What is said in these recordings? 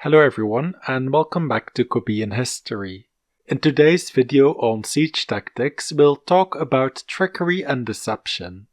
Hello everyone and welcome back to Copy in History. In today's video on siege tactics, we'll talk about trickery and deception.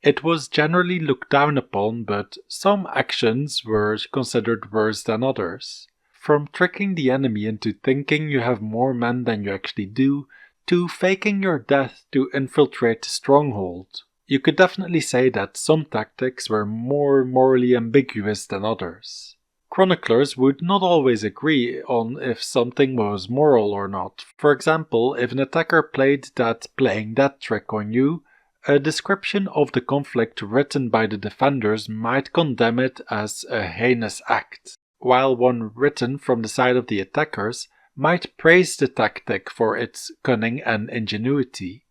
It was generally looked down upon, but some actions were considered worse than others. From tricking the enemy into thinking you have more men than you actually do, to faking your death to infiltrate a stronghold. You could definitely say that some tactics were more morally ambiguous than others. Chroniclers would not always agree on if something was moral or not. For example, if an attacker played that playing that trick on you, a description of the conflict written by the defenders might condemn it as a heinous act, while one written from the side of the attackers might praise the tactic for its cunning and ingenuity.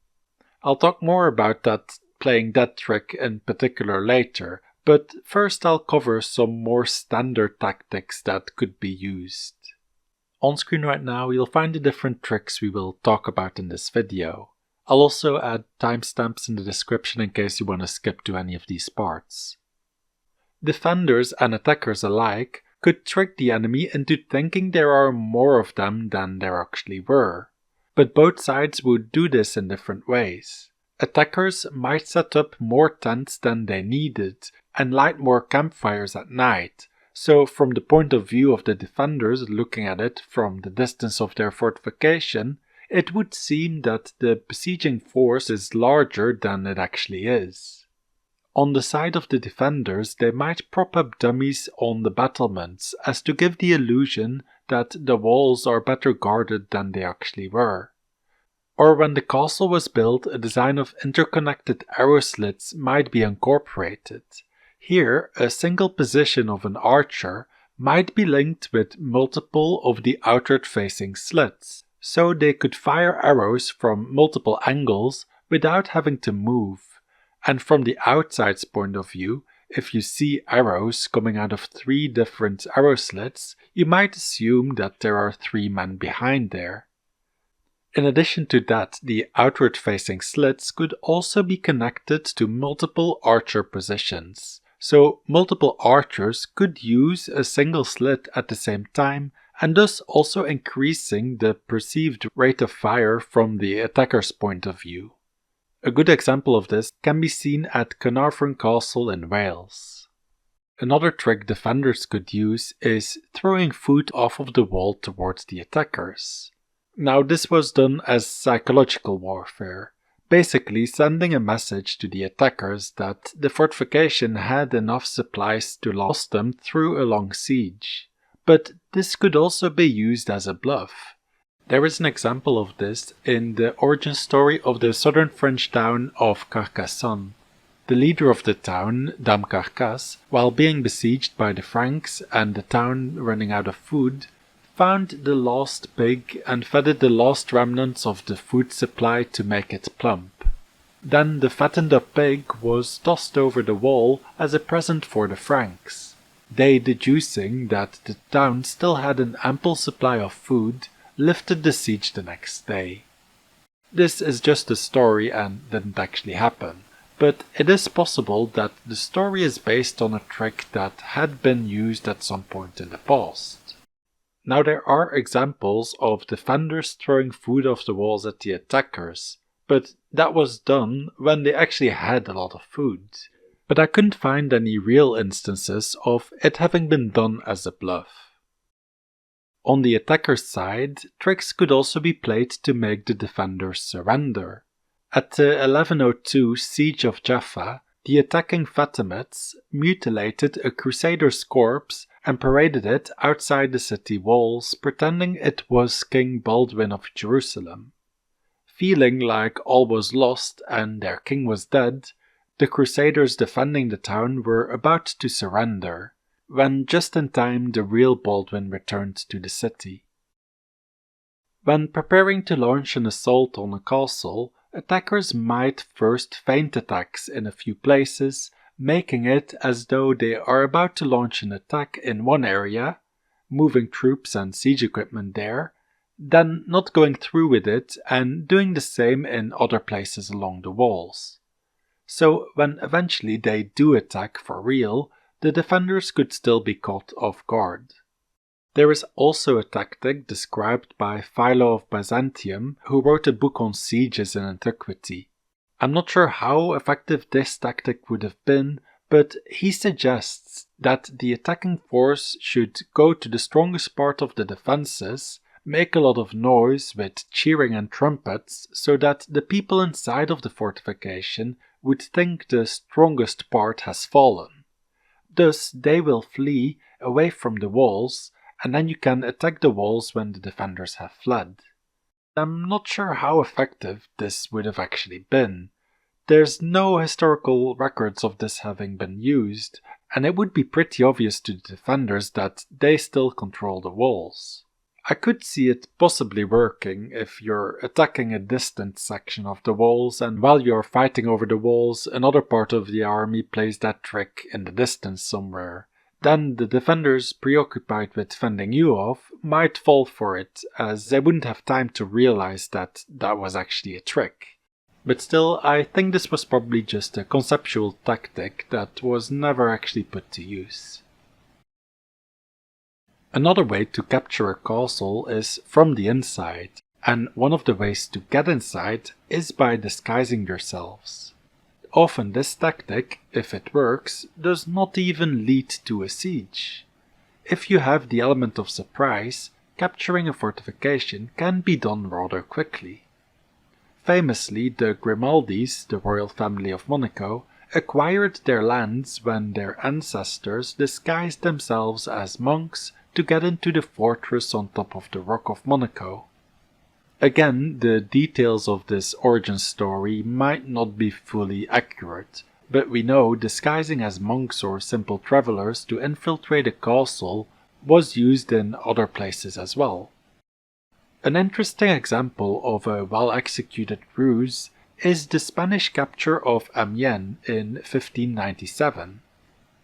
I'll talk more about that playing that trick in particular later, but first I'll cover some more standard tactics that could be used. On screen right now you'll find the different tricks we will talk about in this video. I'll also add timestamps in the description in case you want to skip to any of these parts. Defenders and attackers alike could trick the enemy into thinking there are more of them than there actually were, but both sides would do this in different ways. Attackers might set up more tents than they needed and light more campfires at night, so from the point of view of the defenders looking at it from the distance of their fortification, it would seem that the besieging force is larger than it actually is. On the side of the defenders, they might prop up dummies on the battlements as to give the illusion that the walls are better guarded than they actually were. Or when the castle was built, a design of interconnected arrow slits might be incorporated. Here, a single position of an archer might be linked with multiple of the outward-facing slits, so they could fire arrows from multiple angles without having to move. And from the outside's point of view, if you see arrows coming out of 3 different arrow slits, you might assume that there are 3 men behind there. In addition to that, the outward-facing slits could also be connected to multiple archer positions. So multiple archers could use a single slit at the same time and thus also increasing the perceived rate of fire from the attacker's point of view. A good example of this can be seen at Carnarvon Castle in Wales. Another trick defenders could use is throwing food off of the wall towards the attackers. Now this was done as psychological warfare, basically sending a message to the attackers that the fortification had enough supplies to last them through a long siege. But this could also be used as a bluff. There is an example of this in the origin story of the southern French town of Carcassonne. The leader of the town, Dame Carcasse, while being besieged by the Franks and the town running out of food, found the lost pig and fed it the last remnants of the food supply to make it plump. Then the fattened up pig was tossed over the wall as a present for the Franks. They, deducing that the town still had an ample supply of food, lifted the siege the next day. This is just a story and didn't actually happen, but it is possible that the story is based on a trick that had been used at some point in the past. Now there are examples of defenders throwing food off the walls at the attackers, but that was done when they actually had a lot of food. But I couldn't find any real instances of it having been done as a bluff. On the attacker's side, tricks could also be played to make the defenders surrender. At the 1102 siege of Jaffa, the attacking Fatimids mutilated a crusader's corpse and paraded it outside the city walls, pretending it was King Baldwin of Jerusalem. Feeling like all was lost and their king was dead, the crusaders defending the town were about to surrender, when just in time the real Baldwin returned to the city. When preparing to launch an assault on a castle, attackers might first feint attacks in a few places, making it as though they are about to launch an attack in one area, moving troops and siege equipment there, then not going through with it and doing the same in other places along the walls. So when eventually they do attack for real, the defenders could still be caught off guard. There is also a tactic described by Philo of Byzantium, who wrote a book on sieges in antiquity. I'm not sure how effective this tactic would have been, but he suggests that the attacking force should go to the strongest part of the defenses, make a lot of noise with cheering and trumpets so that the people inside of the fortification would think the strongest part has fallen. Thus they will flee away from the walls, and then you can attack the walls when the defenders have fled. I'm not sure how effective this would have actually been. There's no historical records of this having been used, and it would be pretty obvious to the defenders that they still control the walls. I could see it possibly working if you're attacking a distant section of the walls, and while you're fighting over the walls, another part of the army plays that trick in the distance somewhere. Then the defenders, preoccupied with fending you off, might fall for it, as they wouldn't have time to realize that that was actually a trick. But still, I think this was probably just a conceptual tactic that was never actually put to use. Another way to capture a castle is from the inside, and one of the ways to get inside is by disguising yourselves. Often this tactic, if it works, does not even lead to a siege. If you have the element of surprise, capturing a fortification can be done rather quickly. Famously, the Grimaldis, the royal family of Monaco, acquired their lands when their ancestors disguised themselves as monks to get into the fortress on top of the Rock of Monaco. Again, the details of this origin story might not be fully accurate, but we know disguising as monks or simple travelers to infiltrate a castle was used in other places as well. An interesting example of a well-executed ruse is the Spanish capture of Amiens in 1597.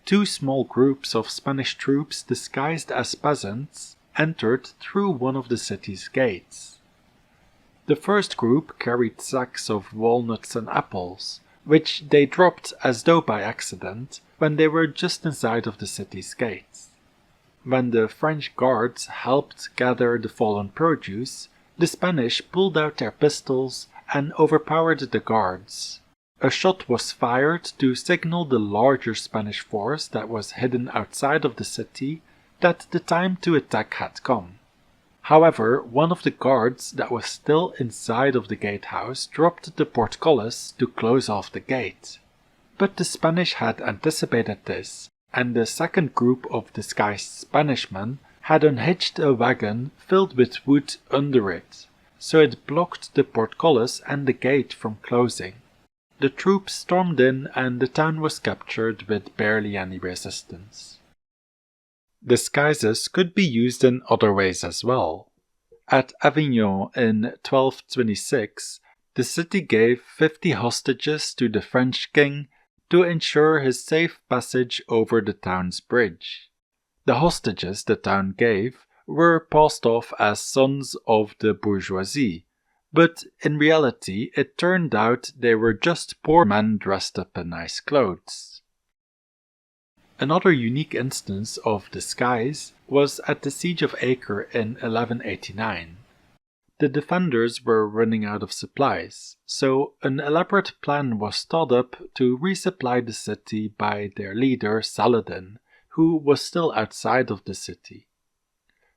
Two small groups of Spanish troops disguised as peasants entered through one of the city's gates. The first group carried sacks of walnuts and apples, which they dropped as though by accident when they were just inside of the city's gates. When the French guards helped gather the fallen produce, the Spanish pulled out their pistols and overpowered the guards. A shot was fired to signal the larger Spanish force that was hidden outside of the city that the time to attack had come. However, one of the guards that was still inside of the gatehouse dropped the portcullis to close off the gate. But the Spanish had anticipated this, and the second group of disguised Spanishmen had unhitched a wagon filled with wood under it, so it blocked the portcullis and the gate from closing. The troops stormed in and the town was captured with barely any resistance. Disguises could be used in other ways as well. At Avignon in 1226, the city gave 50 hostages to the French king to ensure his safe passage over the town's bridge. The hostages the town gave were passed off as sons of the bourgeoisie, but in reality it turned out they were just poor men dressed up in nice clothes. Another unique instance of disguise was at the Siege of Acre in 1189. The defenders were running out of supplies, so an elaborate plan was thought up to resupply the city by their leader Saladin, who was still outside of the city.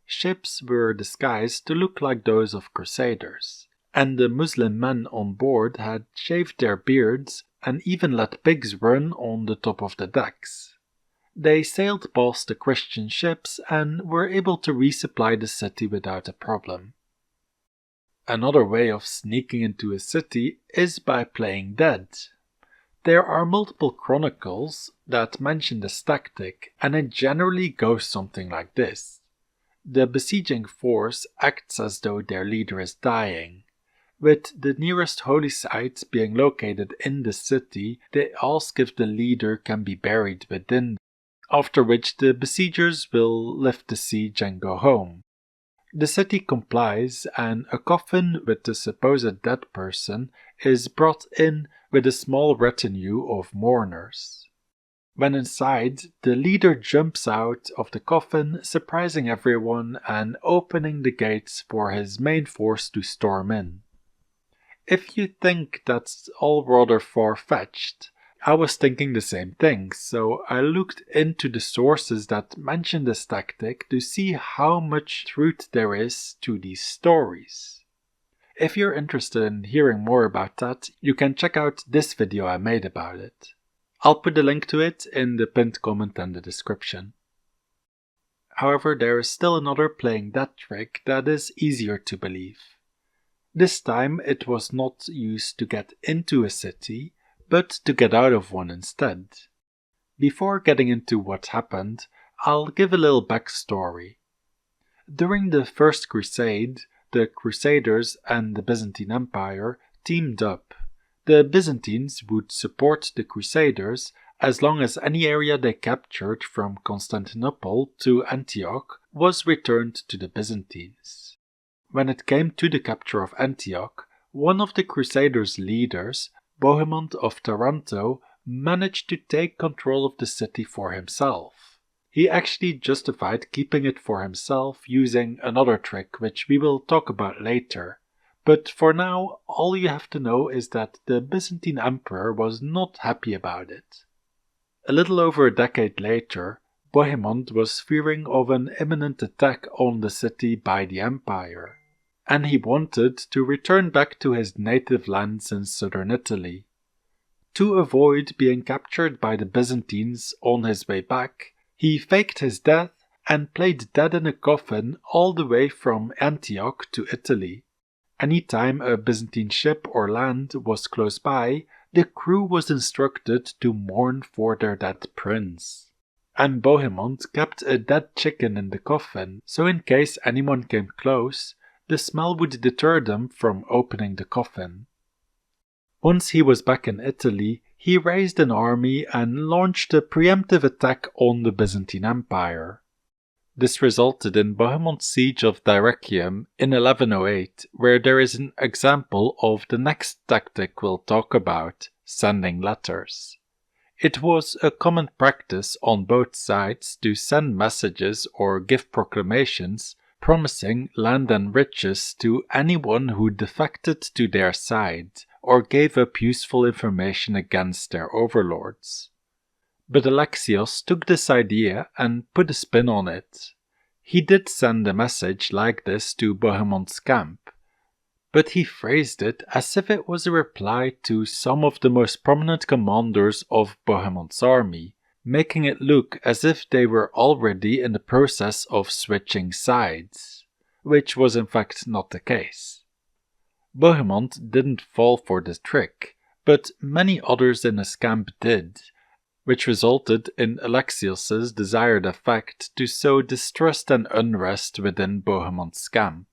Ships were disguised to look like those of crusaders, and the Muslim men on board had shaved their beards and even let pigs run on the top of the decks. They sailed past the Christian ships and were able to resupply the city without a problem. Another way of sneaking into a city is by playing dead. There are multiple chronicles that mention this tactic, and it generally goes something like this. The besieging force acts as though their leader is dying. With the nearest holy site being located in the city, they ask if the leader can be buried within, after which the besiegers will lift the siege and go home. The city complies, and a coffin with the supposed dead person is brought in with a small retinue of mourners. When inside, the leader jumps out of the coffin, surprising everyone and opening the gates for his main force to storm in. If you think that's all rather far-fetched, I was thinking the same thing, so I looked into the sources that mention this tactic to see how much truth there is to these stories. If you're interested in hearing more about that, you can check out this video I made about it. I'll put the link to it in the pinned comment and the description. However, there is still another playing that trick that is easier to believe. This time it was not used to get into a city, but to get out of one instead. Before getting into what happened, I'll give a little backstory. During the First Crusade, the Crusaders and the Byzantine Empire teamed up. The Byzantines would support the Crusaders as long as any area they captured from Constantinople to Antioch was returned to the Byzantines. When it came to the capture of Antioch, one of the Crusaders' leaders, Bohemond of Taranto, managed to take control of the city for himself. He actually justified keeping it for himself using another trick which we will talk about later. But for now, all you have to know is that the Byzantine Emperor was not happy about it. A little over a decade later, Bohemond was fearing of an imminent attack on the city by the Empire, and he wanted to return back to his native lands in southern Italy. To avoid being captured by the Byzantines on his way back, he faked his death and played dead in a coffin all the way from Antioch to Italy. Anytime a Byzantine ship or land was close by, the crew was instructed to mourn for their dead prince. And Bohemond kept a dead chicken in the coffin, so in case anyone came close, the smell would deter them from opening the coffin. Once he was back in Italy, he raised an army and launched a preemptive attack on the Byzantine Empire. This resulted in Bohemond's siege of Dyrrhachium in 1108, where there is an example of the next tactic we'll talk about, sending letters. It was a common practice on both sides to send messages or give proclamations promising land and riches to anyone who defected to their side or gave up useful information against their overlords. But Alexiad took this idea and put a spin on it. He did send a message like this to Bohemond's camp, but he phrased it as if it was a reply to some of the most prominent commanders of Bohemond's army, making it look as if they were already in the process of switching sides, which was in fact not the case. Bohemond didn't fall for the trick, but many others in his camp did, which resulted in Alexios' desired effect to sow distrust and unrest within Bohemond's camp.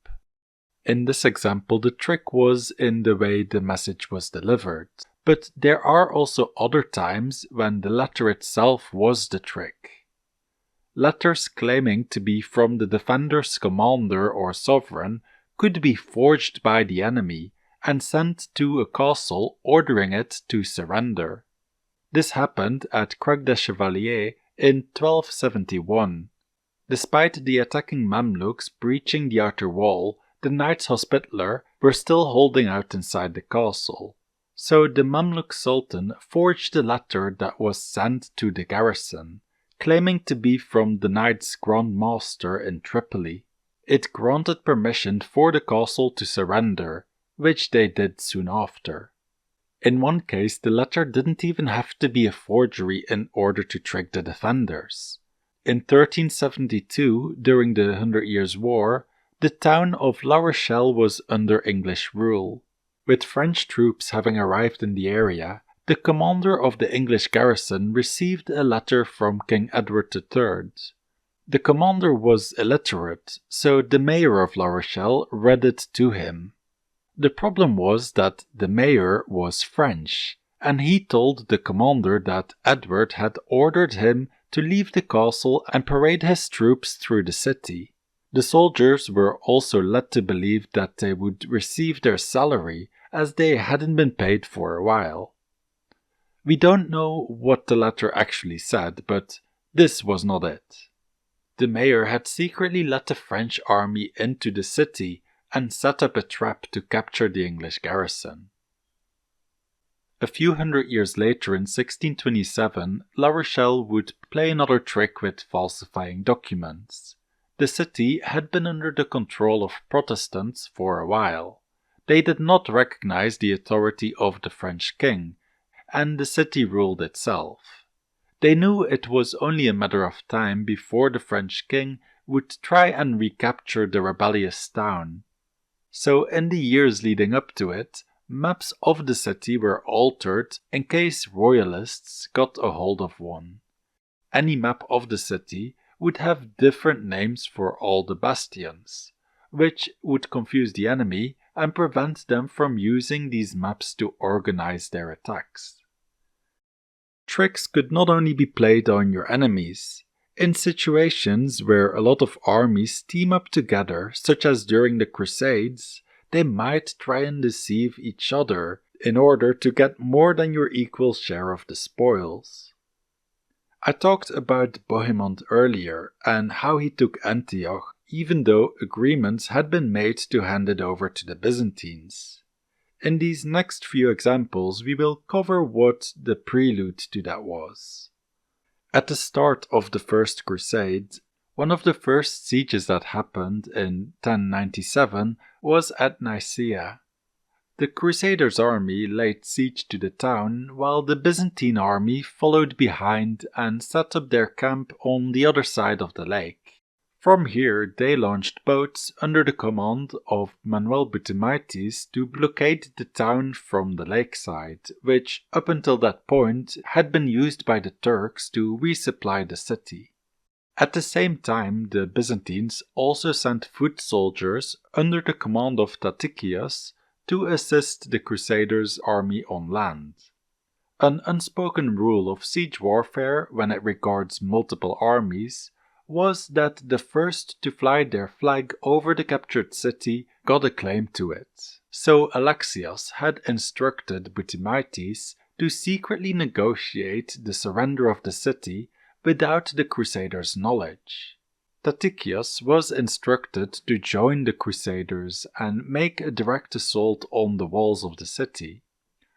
In this example, the trick was in the way the message was delivered, but there are also other times when the letter itself was the trick. Letters claiming to be from the defender's commander or sovereign could be forged by the enemy and sent to a castle ordering it to surrender. This happened at Krak des Chevaliers in 1271. Despite the attacking Mamluks breaching the outer wall, the Knights Hospitaller were still holding out inside the castle. So the Mamluk Sultan forged a letter that was sent to the garrison, claiming to be from the Knights Grand Master in Tripoli. It granted permission for the castle to surrender, which they did soon after. In one case, the letter didn't even have to be a forgery in order to trick the defenders. In 1372, during the 100 Years' War, the town of La Rochelle was under English rule. With French troops having arrived in the area, the commander of the English garrison received a letter from King Edward III. The commander was illiterate, so the mayor of La Rochelle read it to him. The problem was that the mayor was French, and he told the commander that Edward had ordered him to leave the castle and parade his troops through the city. The soldiers were also led to believe that they would receive their salary, as they hadn't been paid for a while. We don't know what the letter actually said, but this was not it. The mayor had secretly let the French army into the city and set up a trap to capture the English garrison. A few hundred years later, in 1627, La Rochelle would play another trick with falsifying documents. The city had been under the control of Protestants for a while. They did not recognize the authority of the French king, and the city ruled itself. They knew it was only a matter of time before the French king would try and recapture the rebellious town. So in the years leading up to it, maps of the city were altered in case royalists got a hold of one. Any map of the city would have different names for all the bastions, which would confuse the enemy and prevent them from using these maps to organize their attacks. Tricks could not only be played on your enemies. In situations where a lot of armies team up together, such as during the Crusades, they might try and deceive each other in order to get more than your equal share of the spoils. I talked about Bohemond earlier and how he took Antioch even though agreements had been made to hand it over to the Byzantines. In these next few examples, we will cover what the prelude to that was. At the start of the First Crusade, one of the first sieges that happened in 1097 was at Nicaea. The Crusaders' army laid siege to the town, while the Byzantine army followed behind and set up their camp on the other side of the lake. From here, they launched boats under the command of Manuel Butimaitis to blockade the town from the lakeside, which, up until that point, had been used by the Turks to resupply the city. At the same time, the Byzantines also sent foot soldiers under the command of Tatikius to assist the Crusaders' army on land. An unspoken rule of siege warfare when it regards multiple armies was that the first to fly their flag over the captured city got a claim to it. So Alexiad had instructed Butimaitis to secretly negotiate the surrender of the city without the Crusaders' knowledge. Tatikius was instructed to join the Crusaders and make a direct assault on the walls of the city,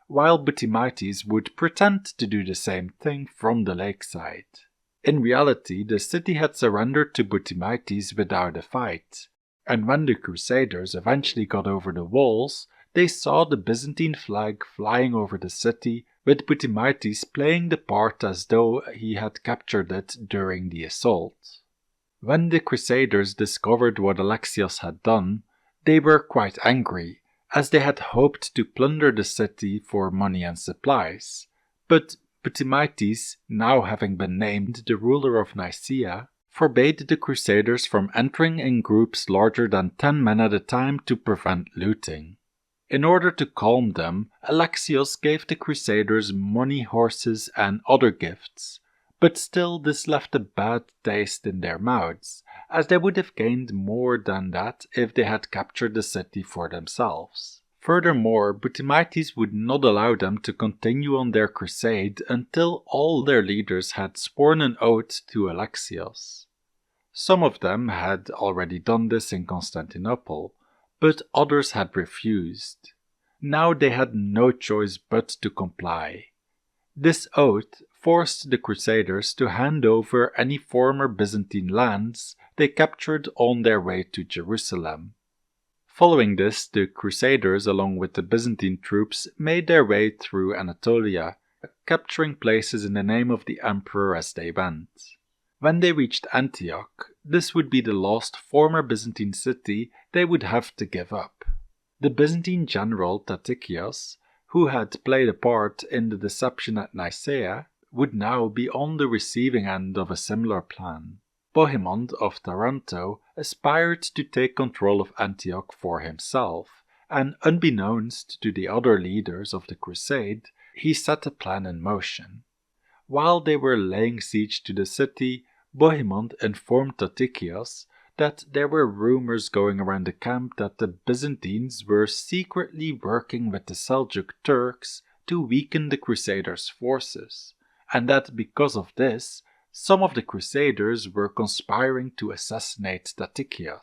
while Butimaitis would pretend to do the same thing from the lakeside. In reality, the city had surrendered to Butimaitis without a fight, and when the Crusaders eventually got over the walls, they saw the Byzantine flag flying over the city, with Butimaitis playing the part as though he had captured it during the assault. When the Crusaders discovered what Alexiad had done, they were quite angry, as they had hoped to plunder the city for money and supplies, but Butimaitis, now having been named the ruler of Nicaea, forbade the Crusaders from entering in groups larger than 10 men at a time to prevent looting. In order to calm them, Alexiad gave the Crusaders money, horses, and other gifts, but still this left a bad taste in their mouths, as they would have gained more than that if they had captured the city for themselves. Furthermore, Butimaitis would not allow them to continue on their crusade until all their leaders had sworn an oath to Alexiad. Some of them had already done this in Constantinople, but others had refused. Now they had no choice but to comply. This oath forced the Crusaders to hand over any former Byzantine lands they captured on their way to Jerusalem. Following this, the Crusaders, along with the Byzantine troops, made their way through Anatolia, capturing places in the name of the emperor as they went. When they reached Antioch, this would be the last former Byzantine city they would have to give up. The Byzantine general Tatikius, who had played a part in the deception at Nicaea, would now be on the receiving end of a similar plan. Bohemond of Taranto aspired to take control of Antioch for himself, and unbeknownst to the other leaders of the crusade, he set a plan in motion. While they were laying siege to the city, Bohemond informed Tatikius that there were rumors going around the camp that the Byzantines were secretly working with the Seljuk Turks to weaken the Crusaders' forces, and that because of this, some of the Crusaders were conspiring to assassinate Deceiving.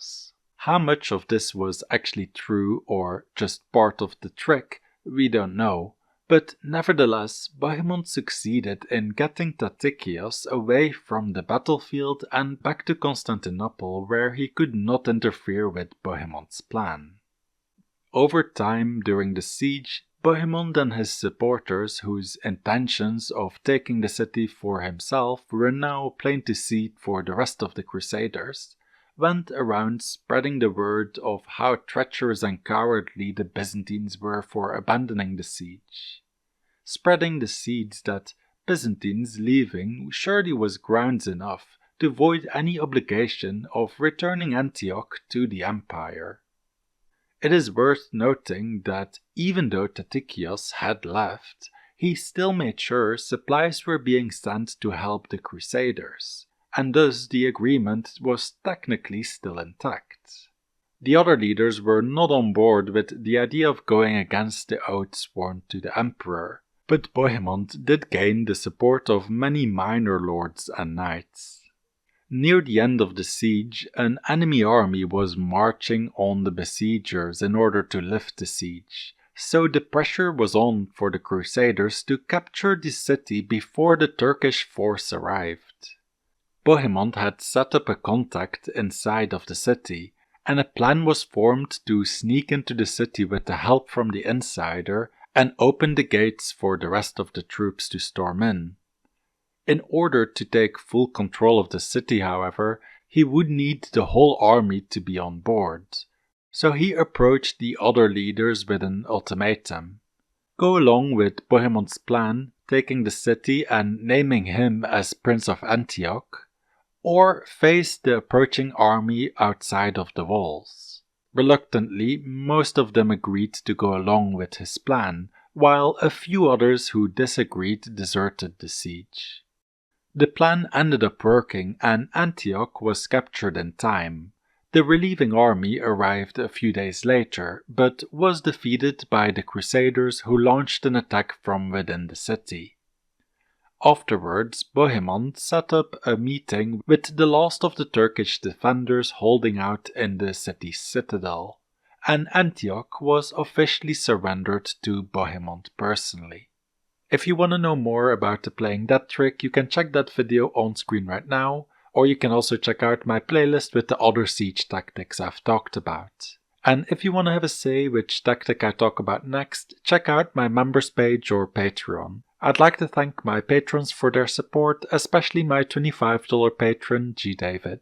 How much of this was actually true or just part of the trick, we don't know, but nevertheless, Bohemond succeeded in getting Deceiving away from the battlefield and back to Constantinople, where he could not interfere with Bohemond's plan. Over time, during the siege, Bohemond and his supporters, whose intentions of taking the city for himself were now plain to see for the rest of the Crusaders, went around spreading the word of how treacherous and cowardly the Byzantines were for abandoning the siege, spreading the seeds that Byzantines leaving surely was grounds enough to void any obligation of returning Antioch to the empire. It is worth noting that even though Deceiving had left, he still made sure supplies were being sent to help the Crusaders, and thus the agreement was technically still intact. The other leaders were not on board with the idea of going against the oath sworn to the emperor, but Bohemond did gain the support of many minor lords and knights. Near the end of the siege, an enemy army was marching on the besiegers in order to lift the siege, so the pressure was on for the Crusaders to capture the city before the Turkish force arrived. Bohemond had set up a contact inside of the city, and a plan was formed to sneak into the city with the help from the insider and open the gates for the rest of the troops to storm in. In order to take full control of the city, however, he would need the whole army to be on board, so he approached the other leaders with an ultimatum. Go along with Bohemond's plan, taking the city and naming him as Prince of Antioch, or face the approaching army outside of the walls. Reluctantly, most of them agreed to go along with his plan, while a few others who disagreed deserted the siege. The plan ended up working and Antioch was captured in time. The relieving army arrived a few days later, but was defeated by the Crusaders who launched an attack from within the city. Afterwards, Bohemond set up a meeting with the last of the Turkish defenders holding out in the city's citadel, and Antioch was officially surrendered to Bohemond personally. If you want to know more about playing that trick, you can check that video on screen right now, or you can also check out my playlist with the other siege tactics I've talked about. And if you want to have a say which tactic I talk about next, check out my members page or Patreon. I'd like to thank my patrons for their support, especially my $25 patron G. David.